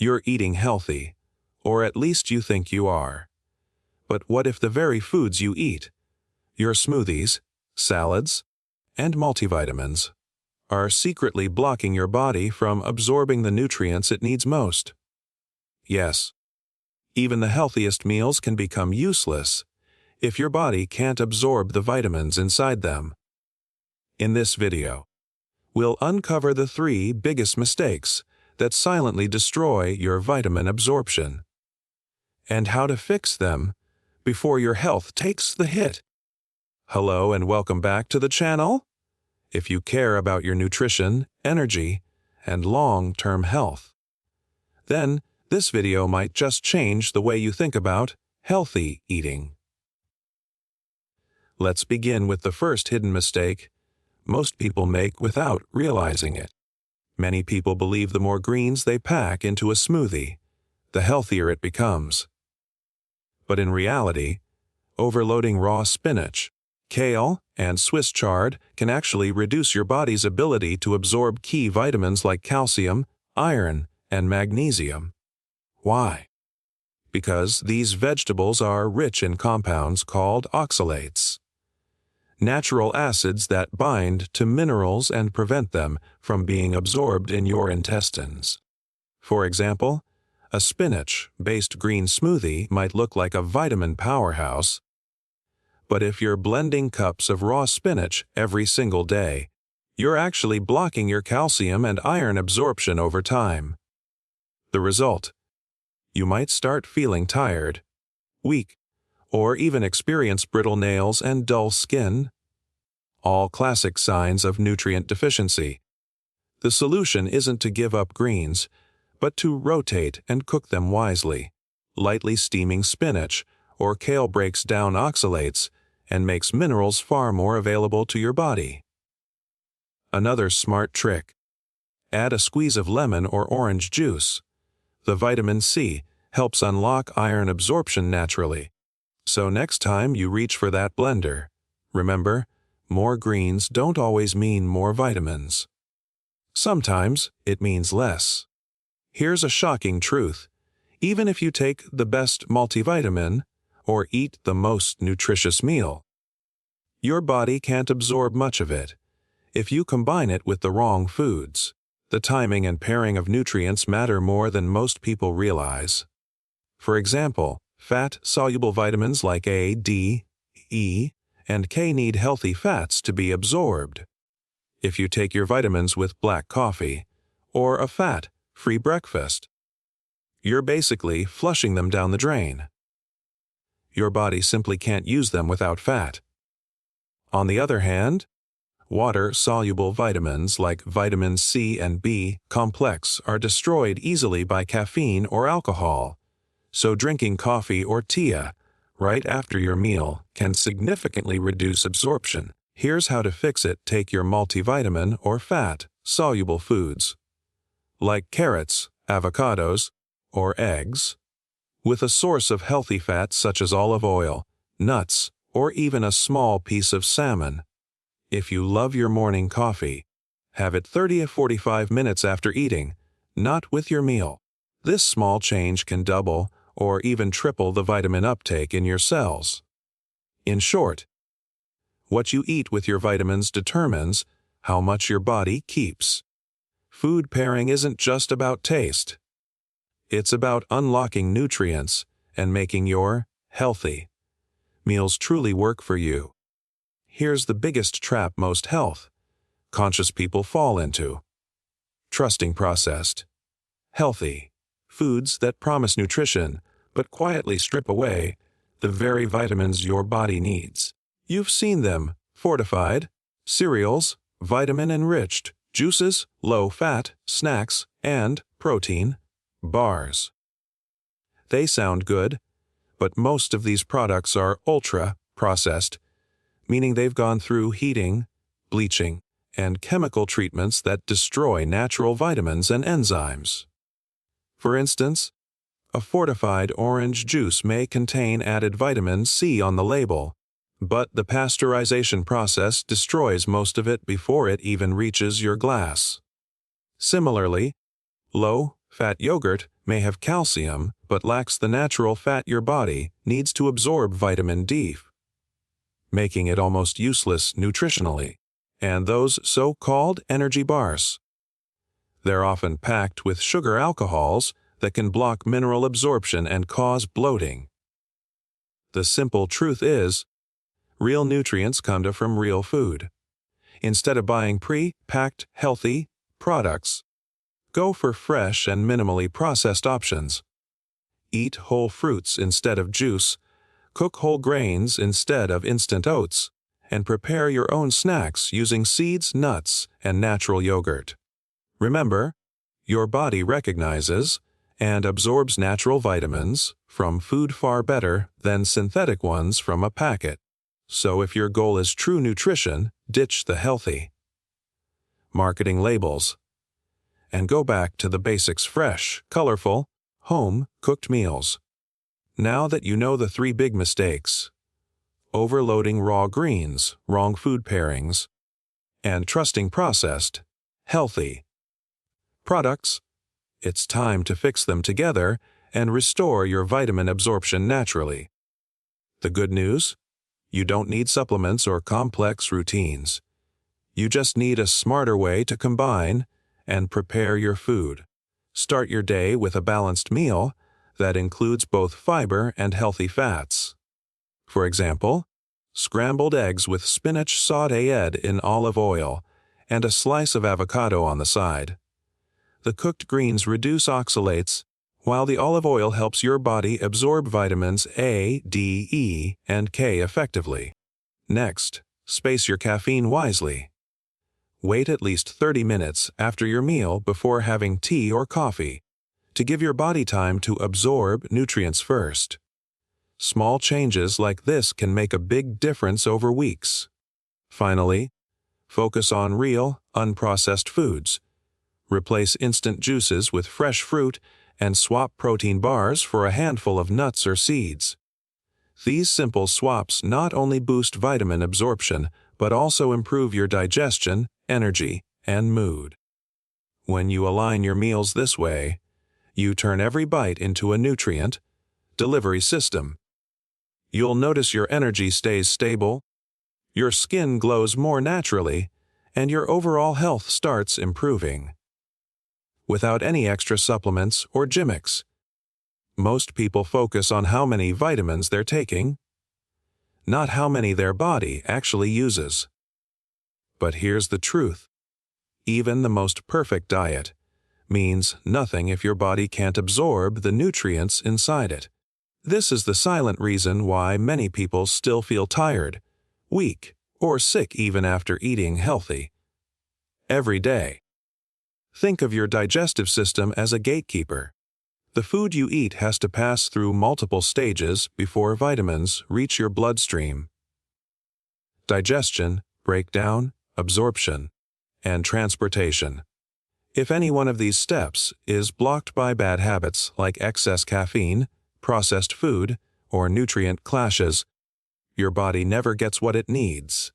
You're eating healthy, or at least you think you are. But what if the very foods you eat, your smoothies, salads, and multivitamins, are secretly blocking your body from absorbing the nutrients it needs most? Yes, even the healthiest meals can become useless if your body can't absorb the vitamins inside them. In this video, we'll uncover the 3 biggest mistakes that silently destroy your vitamin absorption, and how to fix them before your health takes the hit. Hello and welcome back to the channel. If you care about your nutrition, energy, and long-term health, then this video might just change the way you think about healthy eating. Let's begin with the first hidden mistake most people make without realizing it. Many people believe the more greens they pack into a smoothie, the healthier it becomes. But in reality, overloading raw spinach, kale, and Swiss chard can actually reduce your body's ability to absorb key vitamins like calcium, iron, and magnesium. Why? Because these vegetables are rich in compounds called oxalates, natural acids that bind to minerals and prevent them from being absorbed in your intestines. For example, a spinach-based green smoothie might look like a vitamin powerhouse, but if you're blending cups of raw spinach every single day, you're actually blocking your calcium and iron absorption over time. The result: you might start feeling tired, weak, or even experience brittle nails and dull skin, all classic signs of nutrient deficiency. The solution isn't to give up greens, but to rotate and cook them wisely. Lightly steaming spinach or kale breaks down oxalates and makes minerals far more available to your body. Another smart trick: add a squeeze of lemon or orange juice. The vitamin C helps unlock iron absorption naturally. So next time you reach for that blender, remember, more greens don't always mean more vitamins. Sometimes it means less. Here's a shocking truth: even if you take the best multivitamin or eat the most nutritious meal, your body can't absorb much of it if you combine it with the wrong foods. The timing and pairing of nutrients matter more than most people realize. For example, fat-soluble vitamins like A, D, E, and K need healthy fats to be absorbed. If you take your vitamins with black coffee or a fat-free breakfast, you're basically flushing them down the drain. Your body simply can't use them without fat. On the other hand, water-soluble vitamins like vitamin C and B complex are destroyed easily by caffeine or alcohol, so drinking coffee or tea right after your meal can significantly reduce absorption. Here's how to fix it. Take your multivitamin or fat-soluble foods, like carrots, avocados, or eggs, with a source of healthy fats such as olive oil, nuts, or even a small piece of salmon. If you love your morning coffee, have it 30 to 45 minutes after eating, not with your meal. This small change can double or even triple the vitamin uptake in your cells. In short, what you eat with your vitamins determines how much your body keeps. Food pairing isn't just about taste. It's about unlocking nutrients and making your healthy meals truly work for you. Here's the biggest trap most health-conscious people fall into: trusting processed, healthy foods that promise nutrition but quietly strip away the very vitamins your body needs. You've seen them: fortified cereals, vitamin-enriched juices, low-fat snacks, and protein bars. They sound good, but most of these products are ultra-processed, meaning they've gone through heating, bleaching, and chemical treatments that destroy natural vitamins and enzymes. For instance, a fortified orange juice may contain added vitamin C on the label, but the pasteurization process destroys most of it before it even reaches your glass. Similarly, low-fat yogurt may have calcium but lacks the natural fat your body needs to absorb vitamin D, making it almost useless nutritionally. And those so-called energy bars. They're often packed with sugar alcohols that can block mineral absorption and cause bloating. The simple truth is, real nutrients come from real food. Instead of buying pre-packed, healthy products, go for fresh and minimally processed options. Eat whole fruits instead of juice, cook whole grains instead of instant oats, and prepare your own snacks using seeds, nuts, and natural yogurt. Remember, your body recognizes and absorbs natural vitamins from food far better than synthetic ones from a packet. So if your goal is true nutrition, ditch the healthy marketing labels and go back to the basics: fresh, colorful, home-cooked meals. Now that you know the 3 big mistakes: overloading raw greens, wrong food pairings, and trusting processed, healthy products, it's time to fix them together and restore your vitamin absorption naturally. The good news? You don't need supplements or complex routines. You just need a smarter way to combine and prepare your food. Start your day with a balanced meal that includes both fiber and healthy fats. For example, scrambled eggs with spinach sautéed in olive oil and a slice of avocado on the side. The cooked greens reduce oxalates, while the olive oil helps your body absorb vitamins A, D, E, and K effectively. Next, space your caffeine wisely. Wait at least 30 minutes after your meal before having tea or coffee to give your body time to absorb nutrients first. Small changes like this can make a big difference over weeks. Finally, focus on real, unprocessed foods. Replace instant juices with fresh fruit and swap protein bars for a handful of nuts or seeds. These simple swaps not only boost vitamin absorption, but also improve your digestion, energy, and mood. When you align your meals this way, you turn every bite into a nutrient delivery system. You'll notice your energy stays stable, your skin glows more naturally, and your overall health starts improving. Without any extra supplements or gimmicks. Most people focus on how many vitamins they're taking, not how many their body actually uses. But here's the truth. Even the most perfect diet means nothing if your body can't absorb the nutrients inside it. This is the silent reason why many people still feel tired, weak, or sick even after eating healthy every day. Think of your digestive system as a gatekeeper. The food you eat has to pass through multiple stages before vitamins reach your bloodstream. Digestion, breakdown, absorption, and transportation. If any one of these steps is blocked by bad habits like excess caffeine, processed food, or nutrient clashes, your body never gets what it needs.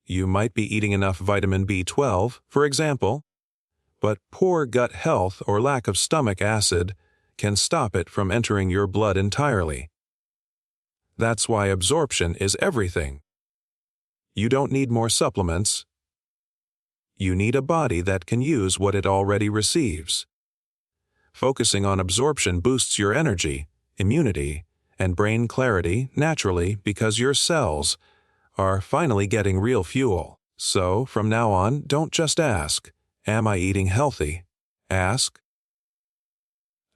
You might be eating enough vitamin B12, for example, but poor gut health or lack of stomach acid can stop it from entering your blood entirely. That's why absorption is everything. You don't need more supplements. You need a body that can use what it already receives. Focusing on absorption boosts your energy, immunity, and brain clarity naturally because your cells are finally getting real fuel. So, from now on, don't just ask, "Am I eating healthy?" Ask,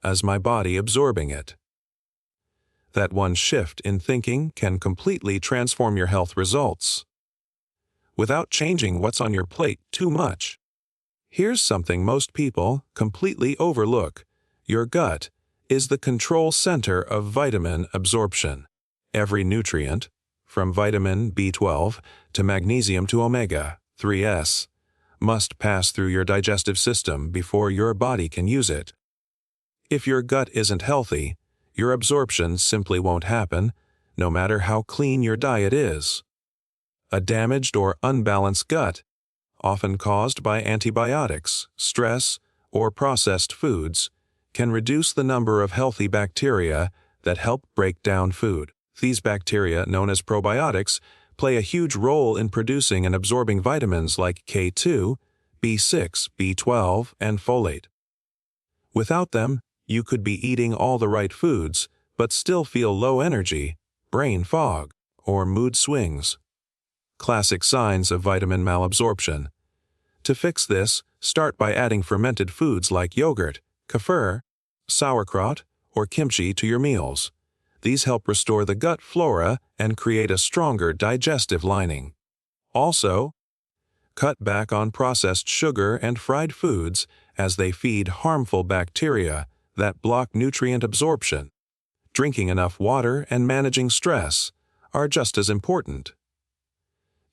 "Is my body absorbing it?" That one shift in thinking can completely transform your health results without changing what's on your plate too much. Here's something most people completely overlook. Your gut is the control center of vitamin absorption. Every nutrient, from vitamin B12 to magnesium to omega-3s, must pass through your digestive system before your body can use it. If your gut isn't healthy, your absorption simply won't happen, no matter how clean your diet is. A damaged or unbalanced gut, often caused by antibiotics, stress, or processed foods, can reduce the number of healthy bacteria that help break down food. These bacteria, known as probiotics, play a huge role in producing and absorbing vitamins like K2, B6, B12, and folate. Without them, you could be eating all the right foods, but still feel low energy, brain fog, or mood swings. Classic signs of vitamin malabsorption. To fix this, start by adding fermented foods like yogurt, kefir, sauerkraut, or kimchi to your meals. These help restore the gut flora and create a stronger digestive lining. Also, cut back on processed sugar and fried foods as they feed harmful bacteria that block nutrient absorption. Drinking enough water and managing stress are just as important.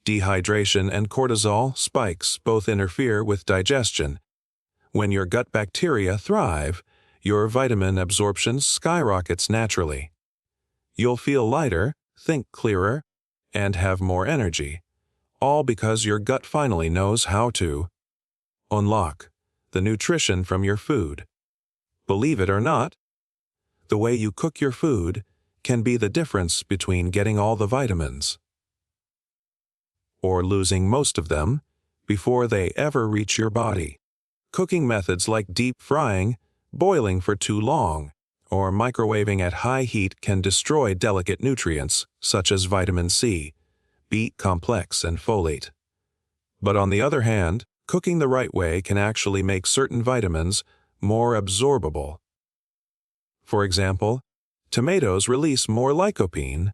Dehydration and cortisol spikes both interfere with digestion. When your gut bacteria thrive, your vitamin absorption skyrockets naturally. You'll feel lighter, think clearer, and have more energy, all because your gut finally knows how to unlock the nutrition from your food. Believe it or not, the way you cook your food can be the difference between getting all the vitamins or losing most of them before they ever reach your body. Cooking methods like deep frying, boiling for too long, or microwaving at high heat can destroy delicate nutrients such as vitamin C, B complex, and folate. But on the other hand, cooking the right way can actually make certain vitamins more absorbable. For example, tomatoes release more lycopene,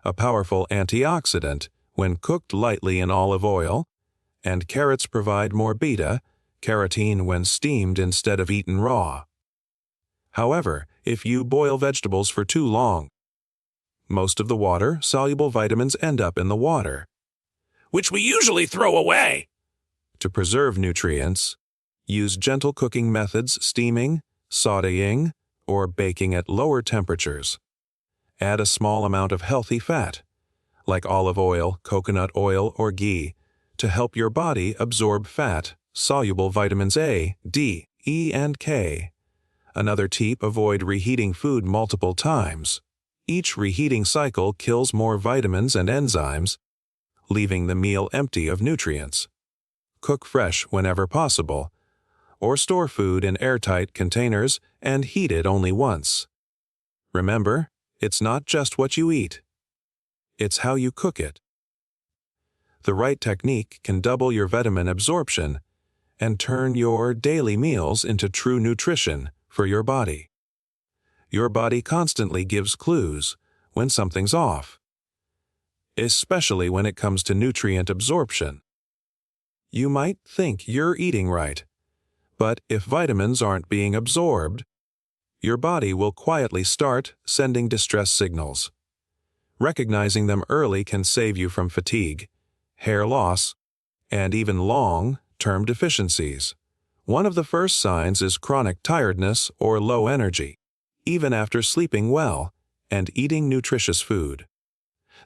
a powerful antioxidant, when cooked lightly in olive oil, and carrots provide more beta-carotene when steamed instead of eaten raw. However, if you boil vegetables for too long, most of the water-soluble vitamins end up in the water, which we usually throw away. To preserve nutrients, use gentle cooking methods, steaming, sautéing, or baking at lower temperatures. Add a small amount of healthy fat, like olive oil, coconut oil, or ghee, to help your body absorb fat-soluble vitamins A, D, E, and K. Another tip: avoid reheating food multiple times. Each reheating cycle kills more vitamins and enzymes, leaving the meal empty of nutrients. Cook fresh whenever possible, or store food in airtight containers and heat it only once. Remember, it's not just what you eat, it's how you cook it. The right technique can double your vitamin absorption and turn your daily meals into true nutrition for your body. Your body constantly gives clues when something's off, especially when it comes to nutrient absorption. You might think you're eating right, but if vitamins aren't being absorbed, your body will quietly start sending distress signals. Recognizing them early can save you from fatigue, hair loss, and even long-term deficiencies. One of the first signs is chronic tiredness or low energy, even after sleeping well and eating nutritious food.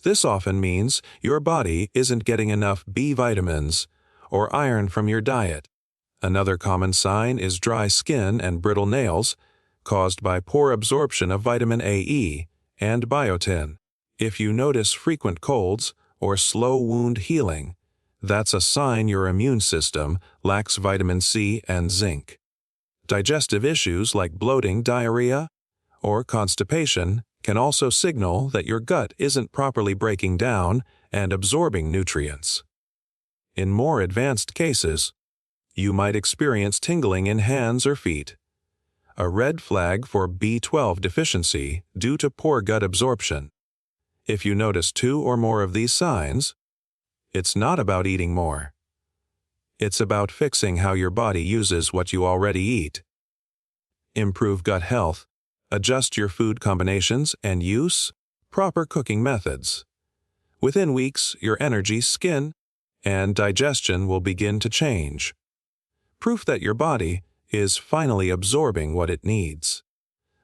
This often means your body isn't getting enough B vitamins or iron from your diet. Another common sign is dry skin and brittle nails, caused by poor absorption of vitamin A-E and biotin. If you notice frequent colds or slow wound healing, that's a sign your immune system lacks vitamin C and zinc. Digestive issues like bloating, diarrhea, or constipation can also signal that your gut isn't properly breaking down and absorbing nutrients. In more advanced cases, you might experience tingling in hands or feet, a red flag for B12 deficiency due to poor gut absorption. If you notice 2 or more of these signs, it's not about eating more. It's about fixing how your body uses what you already eat. Improve gut health, adjust your food combinations, and use proper cooking methods. Within weeks, your energy, skin, and digestion will begin to change. Proof that your body is finally absorbing what it needs.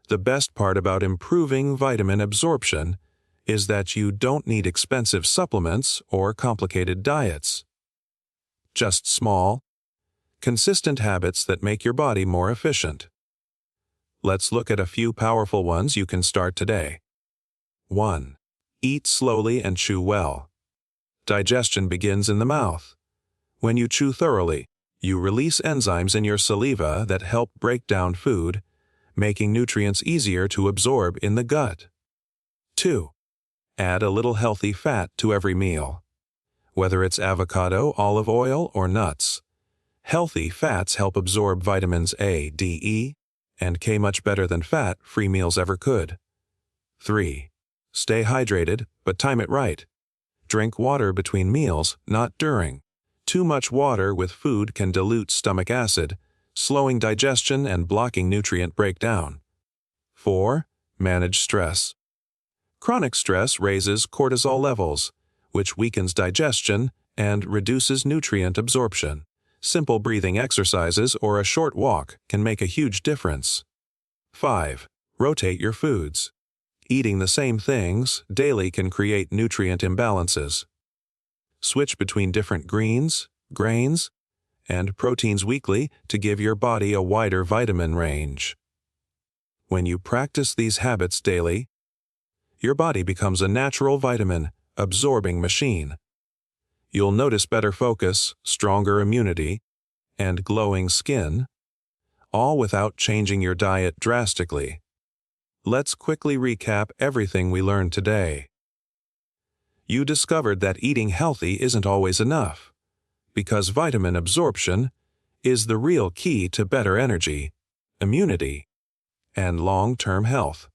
The best part about improving vitamin absorption is that you don't need expensive supplements or complicated diets. Just small, consistent habits that make your body more efficient. Let's look at a few powerful ones you can start today. 1. Eat slowly and chew well. Digestion begins in the mouth. When you chew thoroughly, you release enzymes in your saliva that help break down food, making nutrients easier to absorb in the gut. 2. Add a little healthy fat to every meal. Whether it's avocado, olive oil, or nuts, healthy fats help absorb vitamins A, D, E, and K much better than fat-free meals ever could. 3. Stay hydrated, but time it right. Drink water between meals, not during. Too much water with food can dilute stomach acid, slowing digestion and blocking nutrient breakdown. 4. Manage stress. Chronic stress raises cortisol levels, which weakens digestion and reduces nutrient absorption. Simple breathing exercises or a short walk can make a huge difference. 5. Rotate your foods. Eating the same things daily can create nutrient imbalances. Switch between different greens, grains, and proteins weekly to give your body a wider vitamin range. When you practice these habits daily, your body becomes a natural vitamin-absorbing machine. You'll notice better focus, stronger immunity, and glowing skin, all without changing your diet drastically. Let's quickly recap everything we learned today. You discovered that eating healthy isn't always enough, because vitamin absorption is the real key to better energy, immunity, and long-term health.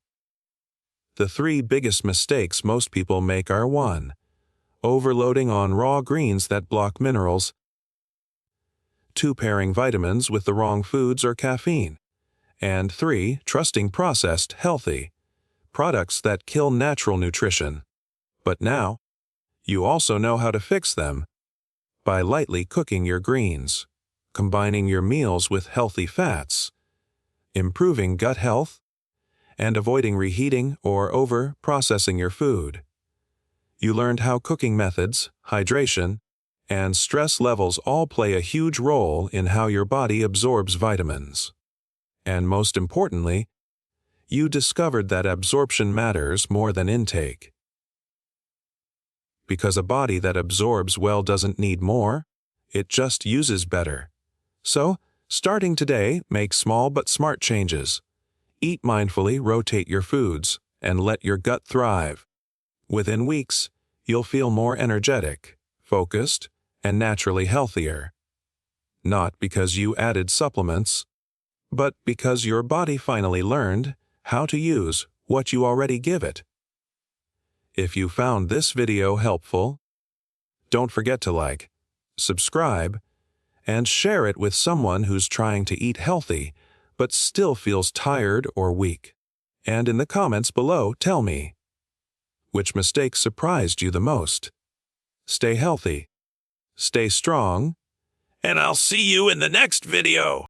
The 3 biggest mistakes most people make are 1. Overloading on raw greens that block minerals. 2. Pairing vitamins with the wrong foods or caffeine. And 3. Trusting processed, healthy products that kill natural nutrition. But now, you also know how to fix them by lightly cooking your greens, combining your meals with healthy fats, improving gut health, and avoiding reheating or over-processing your food. You learned how cooking methods, hydration, and stress levels all play a huge role in how your body absorbs vitamins. And most importantly, you discovered that absorption matters more than intake. Because a body that absorbs well doesn't need more, it just uses better. So, starting today, make small but smart changes. Eat mindfully, rotate your foods, and let your gut thrive. Within weeks, you'll feel more energetic, focused, and naturally healthier. Not because you added supplements, but because your body finally learned how to use what you already give it. If you found this video helpful, don't forget to like, subscribe, and share it with someone who's trying to eat healthy but still feels tired or weak. And in the comments below, tell me, which mistake surprised you the most? Stay healthy, stay strong, and I'll see you in the next video.